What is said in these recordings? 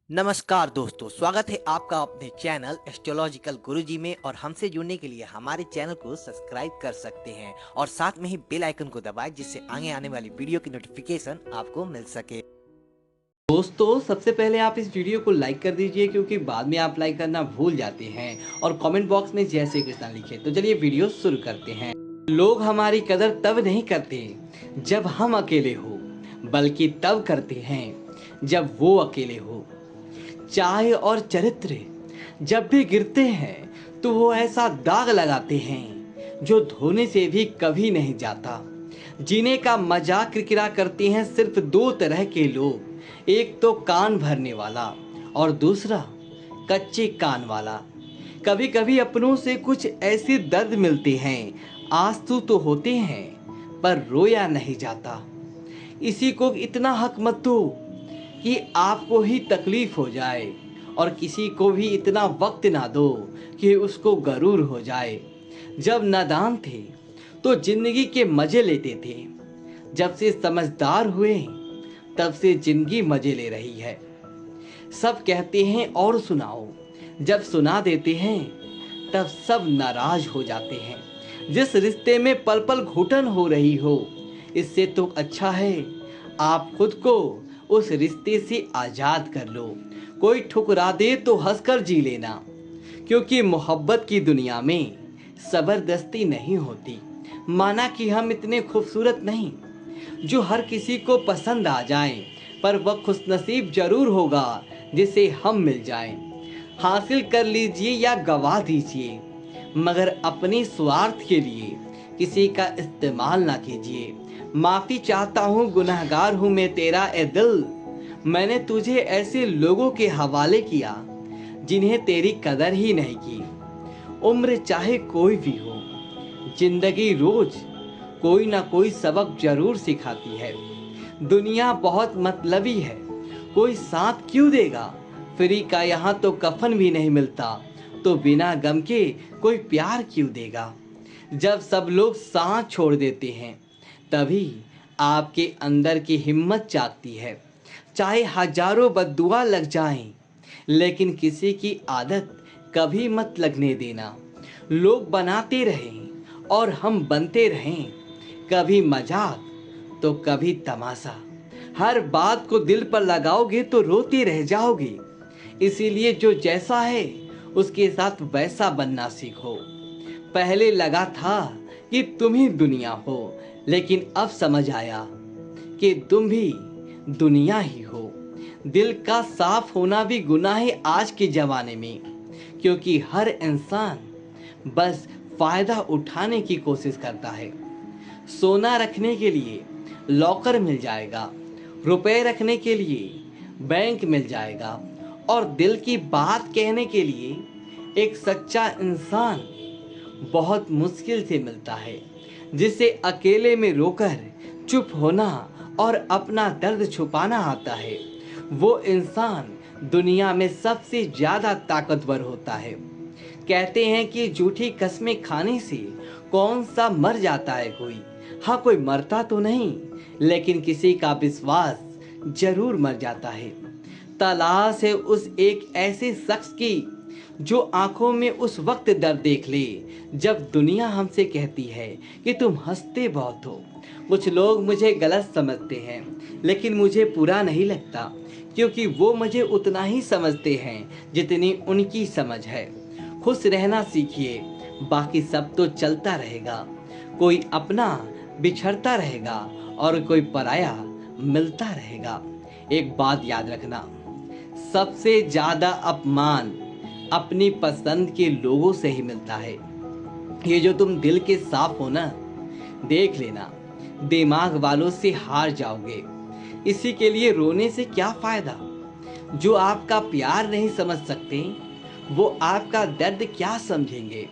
नमस्कार दोस्तों, स्वागत है आपका अपने चैनल एस्ट्रोलॉजिकल गुरुजी में। और हमसे जुड़ने के लिए हमारे चैनल को सब्सक्राइब कर सकते हैं और साथ में ही बेल आइकन को दबाएं, जिससे आगे आने वाली वीडियो की नोटिफिकेशन आपको मिल सके। दोस्तों, सबसे पहले आप इस वीडियो को लाइक कर दीजिए क्योंकि बाद में आप लाइक करना भूल जाते हैं और कमेंट बॉक्स में जय श्री कृष्णा लिखें। तो चलिए वीडियो शुरू करते हैं। लोग हमारी कदर तब नहीं करते जब हम अकेले हो, बल्कि तब करते हैं जब वो अकेले हो। चाय और चरित्र जब भी गिरते हैं तो वो ऐसा दाग लगाते हैं जो धोने से भी कभी नहीं जाता। जीने का मजाक किरकिरा करते हैं सिर्फ दो तरह के लोग, एक तो कान भरने वाला और दूसरा कच्चे कान वाला। कभी कभी अपनों से कुछ ऐसे दर्द मिलते हैं, आंसू तो होते हैं पर रोया नहीं जाता। इसी को इतना हक मत दो कि आपको ही तकलीफ हो जाए और किसी को भी इतना वक्त ना दो कि उसको गरूर हो जाए। जब नादान थे तो जिंदगी के मजे लेते थे, जब से समझदार हुए तब से जिंदगी मजे ले रही है। सब कहते हैं और सुनाओ, जब सुना देते हैं तब सब नाराज हो जाते हैं। जिस रिश्ते में पल पल घुटन हो रही हो, इससे तो अच्छा है आप खुद को उस रिश्ते से आजाद कर लो। कोई ठुकरा दे तो हंसकर जी लेना, क्योंकि मोहब्बत की दुनिया में जबरदस्ती नहीं होती। माना कि हम इतने खूबसूरत नहीं जो हर किसी को पसंद आ जाएं, पर वह खुशनसीब जरूर होगा जिसे हम मिल जाएं। हासिल कर लीजिए या गवा दीजिए, मगर अपने स्वार्थ के लिए किसी का इस्तेमाल ना कीजिए। माफ़ी चाहता हूँ, गुनहगार हूँ मैं तेरा ए दिल। मैंने तुझे ऐसे लोगों के हवाले किया जिन्हें तेरी कदर ही नहीं की। उम्र चाहे कोई भी हो, जिंदगी रोज कोई ना कोई सबक जरूर सिखाती है। दुनिया बहुत मतलबी है, कोई साथ क्यों देगा। फ्री का यहाँ तो कफन भी नहीं मिलता, तो बिना गम के कोई प्यार क्यों देगा। जब सब लोग सांस छोड़ देते हैं तभी आपके अंदर की हिम्मत जागती है। चाहे हजारों बद्दुआ लग जाएं, लेकिन किसी की आदत कभी मत लगने देना। लोग बनाते रहें और हम बनते रहें, कभी मजाक तो कभी तमाशा। हर बात को दिल पर लगाओगे तो रोते रह जाओगे। इसीलिए जो जैसा है उसके साथ वैसा बनना सीखो। पहले लगा था कि तुम ही दुनिया हो, लेकिन अब समझ आया कि तुम भी दुनिया ही हो। दिल का साफ होना भी गुनाह है आज के जमाने में, क्योंकि हर इंसान बस फायदा उठाने की कोशिश करता है। सोना रखने के लिए लॉकर मिल जाएगा, रुपए रखने के लिए बैंक मिल जाएगा, और दिल की बात कहने के लिए एक सच्चा इंसान बहुत मुश्किल से मिलता है, जिसे अकेले में रोकर चुप होना और अपना दर्द छुपाना आता है। वो इंसान दुनिया में सबसे ज्यादा ताकतवर होता है। कहते हैं कि झूठी कस्में खाने से कौन सा मर जाता है कोई। हाँ, कोई मरता तो नहीं, लेकिन किसी का विश्वास जरूर मर जाता है। तलाश है उस एक ऐसे शख्स की जो आंखों में उस वक्त दर्द देख ले जब दुनिया हमसे कहती है कि तुम हंसते बहुत हो। कुछ लोग मुझे गलत समझते हैं, लेकिन मुझे बुरा नहीं लगता, क्योंकि वो मुझे उतना ही समझते हैं जितनी उनकी समझ है। खुश रहना सीखिए, बाकी सब तो चलता रहेगा। कोई अपना बिछड़ता रहेगा और कोई पराया मिलता रहेगा। एक बात याद रखना, सबसे ज्यादा अपमान अपनी पसंद के लोगों से ही मिलता है। ये जो तुम दिल के साफ हो ना, देख लेना दिमाग वालों से हार जाओगे। इसी के लिए रोने से क्या फायदा। जो आपका प्यार नहीं समझ सकते, वो आपका दर्द क्या समझेंगे।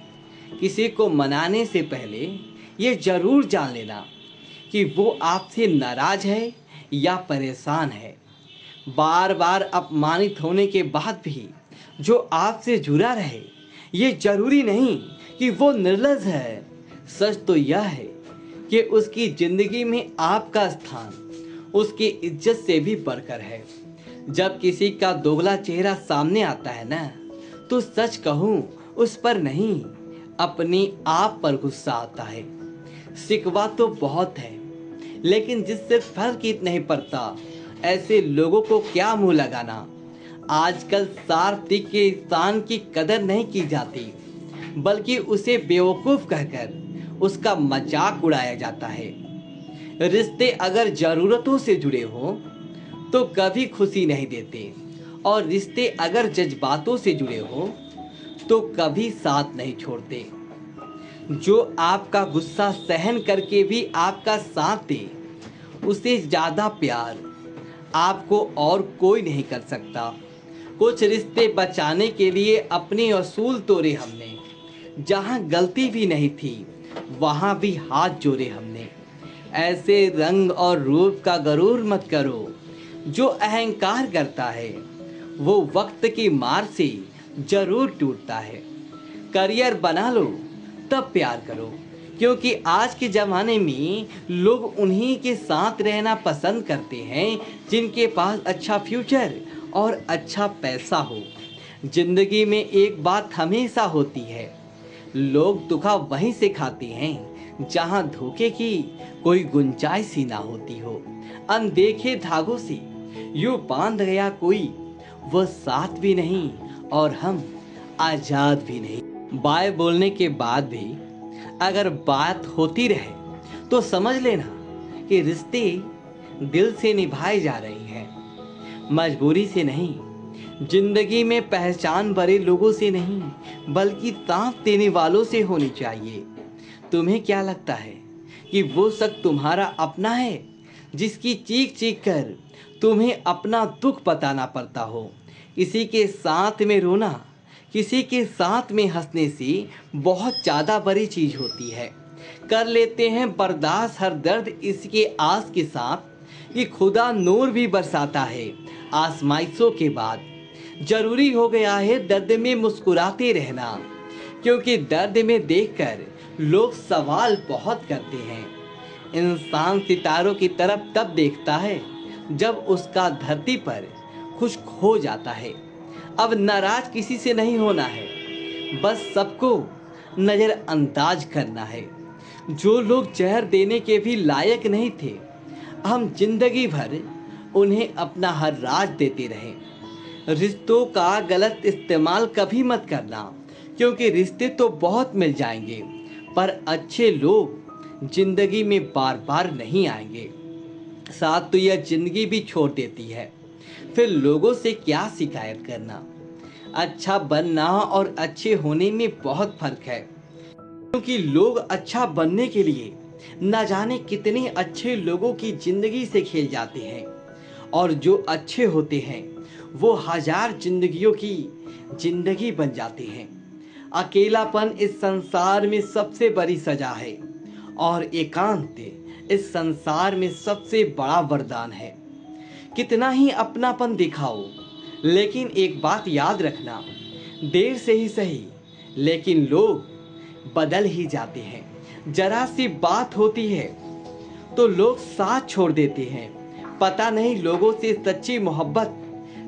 किसी को मनाने से पहले ये जरूर जान लेना कि वो आपसे नाराज है या परेशान है। बार बार अपमानित होने के बाद भी जो आपसे जुड़ा रहे, ये जरूरी नहीं कि वो निर्लज है। सच तो यह है कि उसकी जिंदगी में आपका स्थान उसकी इज्जत से भी बढ़कर है। जब किसी का दोगला चेहरा सामने आता है ना, तो सच कहूं उस पर नहीं, अपनी आप पर गुस्सा आता है। शिकवा तो बहुत है, लेकिन जिससे फर्क ही नहीं पड़ता, ऐसे लोगों को क्या मुंह लगाना। आजकल स्वार्थ के इंसान की कदर नहीं की जाती, बल्कि उसे बेवकूफ कहकर उसका मजाक उड़ाया जाता है। रिश्ते अगर जरूरतों से जुड़े हों तो कभी खुशी नहीं देते, और रिश्ते अगर जज्बातों से जुड़े हों तो कभी साथ नहीं छोड़ते। जो आपका गुस्सा सहन करके भी आपका साथ दे, उसे ज़्यादा प्यार आपको और कोई नहीं कर सकता। कुछ रिश्ते बचाने के लिए अपने असूल तोड़े हमने, जहाँ गलती भी नहीं थी वहाँ भी हाथ जोड़े हमने। ऐसे रंग और रूप का गरूर मत करो, जो अहंकार करता है वो वक्त की मार से जरूर टूटता है। करियर बना लो तब प्यार करो, क्योंकि आज के ज़माने में लोग उन्हीं के साथ रहना पसंद करते हैं जिनके पास अच्छा फ्यूचर और अच्छा पैसा हो। जिंदगी में एक बात हमेशा होती है, लोग धोखा वहीं से खाते हैं जहां धोखे की कोई गुंजाइश ही ना होती हो। अनदेखे धागों से यूं बांध गया कोई, वो साथ भी नहीं और हम आजाद भी नहीं। बाय बोलने के बाद भी अगर बात होती रहे तो समझ लेना कि रिश्ते दिल से निभाए जा रहे हैं, मजबूरी से नहीं। जिंदगी में पहचान भरे लोगों से नहीं, बल्कि साथ देने वालों से होनी चाहिए। तुम्हें क्या लगता है कि वो शख्स तुम्हारा अपना है, जिसकी चीख चीख कर तुम्हें अपना दुख बताना पड़ता हो? किसी के साथ में रोना, किसी के साथ में हंसने से बहुत ज़्यादा बड़ी चीज़ होती है। कर लेते हैं बर्दाश्त हर दर्द इसके आस के साथ, कि खुदा नूर भी बरसाता है आजमाइशों के बाद। जरूरी हो गया है दर्द में मुस्कुराते रहना, क्योंकि दर्द में देखकर लोग सवाल बहुत करते हैं। इंसान सितारों की तरफ तब देखता है जब उसका धरती पर खुश हो जाता है। अब नाराज किसी से नहीं होना है, बस सबको नज़रअंदाज करना है। जो लोग जहर देने के भी लायक नहीं थे, हम जिंदगी भर उन्हें अपना हर राज देते रहे। रिश्तों का गलत इस्तेमाल कभी मत करना, क्योंकि रिश्ते तो बहुत मिल जाएंगे, पर अच्छे लोग जिंदगी में बार बार नहीं आएंगे। साथ तो यह जिंदगी भी छोड़ देती है, फिर लोगों से क्या शिकायत करना। अच्छा बनना और अच्छे होने में बहुत फर्क है, क्योंकि लोग अच्छा बनने के लिए न जाने कितने अच्छे लोगों की जिंदगी से खेल जाते हैं, और जो अच्छे होते हैं वो हजार जिंदगियों की जिंदगी बन जाते हैं। अकेलापन इस संसार में सबसे बड़ी सजा है, और एकांत इस संसार में सबसे बड़ा वरदान है। कितना ही अपनापन दिखाओ, लेकिन एक बात याद रखना, देर से ही सही लेकिन लोग बदल ही जाते हैं। जरा सी बात होती है तो लोग साथ छोड़ देते हैं। पता नहीं लोगों से सच्ची मोहब्बत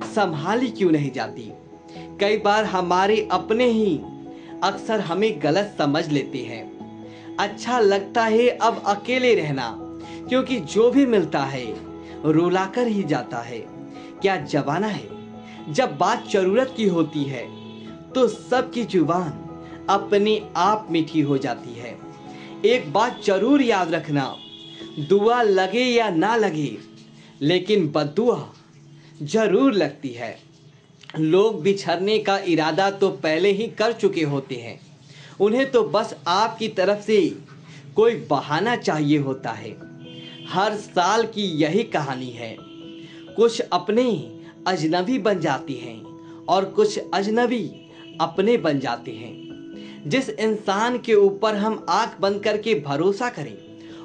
संभाली क्यों नहीं जाती। कई बार हमारे अपने ही अक्सर हमें गलत समझ लेते हैं। अच्छा लगता है अब अकेले रहना, क्योंकि जो भी मिलता है रुलाकर ही जाता है। क्या जमाना है, जब बात जरूरत की होती है तो सबकी जुबान अपने आप मीठी हो जाती है। एक बात जरूर याद रखना, दुआ लगे या ना लगे, लेकिन बद्दुआ जरूर लगती है। लोग बिछड़ने का इरादा तो पहले ही कर चुके होते हैं, उन्हें तो बस आपकी तरफ से कोई बहाना चाहिए होता है। हर साल की यही कहानी है, कुछ अपने अजनबी बन जाती हैं और कुछ अजनबी अपने बन जाते हैं। जिस इंसान के ऊपर हम आंख बंद करके भरोसा करें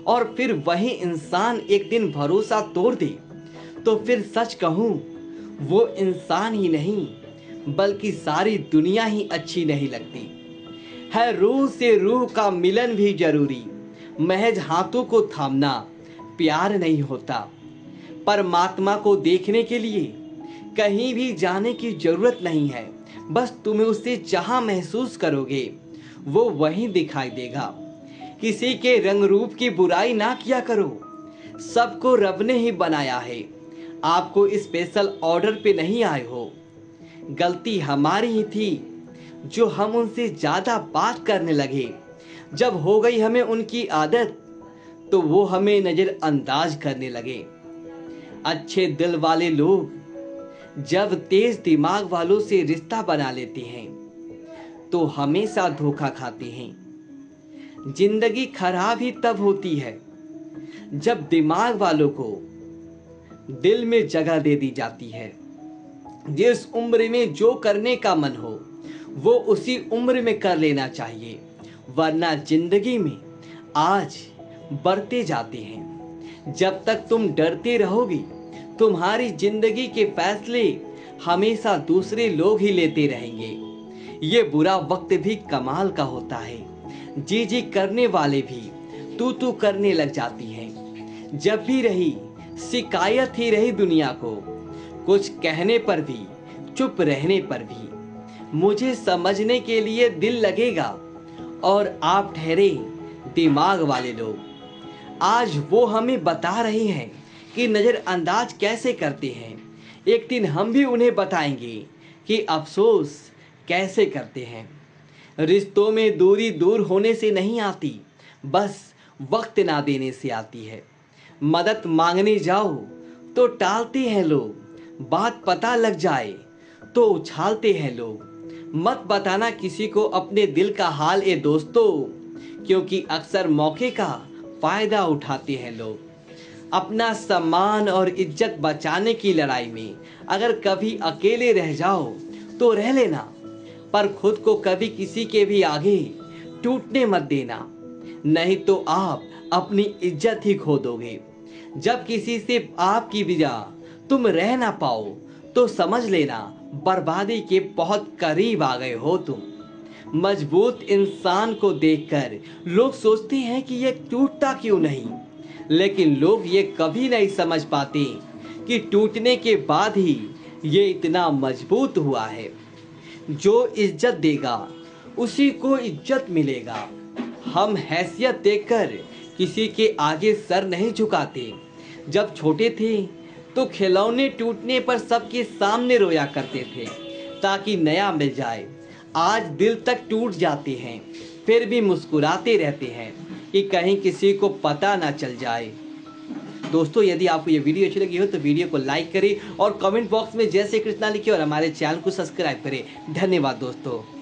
और फिर वही इंसान एक दिन भरोसा तोड़ दे, तो फिर सच कहूँ वो इंसान ही नहीं बल्कि सारी दुनिया ही अच्छी नहीं लगती है। रूह से रूह का मिलन भी जरूरी, महज हाथों को थामना प्यार नहीं होता। परमात्मा को देखने के लिए कहीं भी जाने की जरूरत नहीं है, बस तुम्हें उसे जहां महसूस करोगे वो वहीं दिखाई देगा। किसी के रंग रूप की बुराई ना किया करो, सबको रब ने ही बनाया है, आपको स्पेशल ऑर्डर पे नहीं आए हो। गलती हमारी ही थी जो हम उनसे ज्यादा बात करने लगे। जब हो गई हमें उनकी आदत तो वो हमें नजरअंदाज करने लगे। अच्छे दिल वाले लोग जब तेज दिमाग वालों से रिश्ता बना लेते हैं तो हमेशा धोखा खाते हैं। जिंदगी खराब ही तब होती है जब दिमाग वालों को दिल में जगह दे दी जाती है। जिस उम्र में जो करने का मन हो वो उसी उम्र में कर लेना चाहिए, वरना जिंदगी में आज बढ़ते जाते हैं। जब तक तुम डरते रहोगी तुम्हारी जिंदगी के फैसले हमेशा दूसरे लोग ही लेते रहेंगे। ये बुरा वक्त भी कमाल का होता है, जी जी करने वाले भी तू करने लग जाती हैं। जब भी रही शिकायत ही रही दुनिया को, कुछ कहने पर भी चुप रहने पर भी। मुझे समझने के लिए दिल लगेगा और आप ठहरे दिमाग वाले लोग। आज वो हमें बता रहे हैं कि नज़रअंदाज कैसे करते हैं, एक दिन हम भी उन्हें बताएंगे कि अफसोस कैसे करते हैं। रिश्तों में दूरी दूर होने से नहीं आती, बस वक्त ना देने से आती है। मदद मांगने जाओ तो टालते हैं लोग, बात पता लग जाए तो उछालते हैं लोग। मत बताना किसी को अपने दिल का हाल ए दोस्तों, क्योंकि अक्सर मौके का फायदा उठाते हैं लोग। अपना सम्मान और इज्जत बचाने की लड़ाई में अगर कभी अकेले रह जाओ तो रह लेना, पर खुद को कभी किसी के भी आगे टूटने मत देना, नहीं तो आप अपनी इज्जत ही खो दोगे। जब किसी से आपकी वजह तुम रह ना पाओ तो समझ लेना बर्बादी के बहुत करीब आ गए हो तुम। मजबूत इंसान को देखकर लोग सोचते हैं कि ये टूटता क्यों नहीं, लेकिन लोग ये कभी नहीं समझ पाते कि टूटने के बाद ही ये इतना मजबूत हुआ है। जो इज्जत देगा उसी को इज्जत मिलेगा। हम हैसियत देखकर किसी के आगे सर नहीं झुकाते। जब छोटे थे तो खिलौने टूटने पर सबके सामने रोया करते थे ताकि नया मिल जाए। आज दिल तक टूट जाते हैं फिर भी मुस्कुराते रहते हैं कि कहीं किसी को पता ना चल जाए। दोस्तों, यदि आपको ये वीडियो अच्छी लगी हो तो वीडियो को लाइक करें और कमेंट बॉक्स में जय श्री कृष्णा लिखें और हमारे चैनल को सब्सक्राइब करें। धन्यवाद दोस्तों।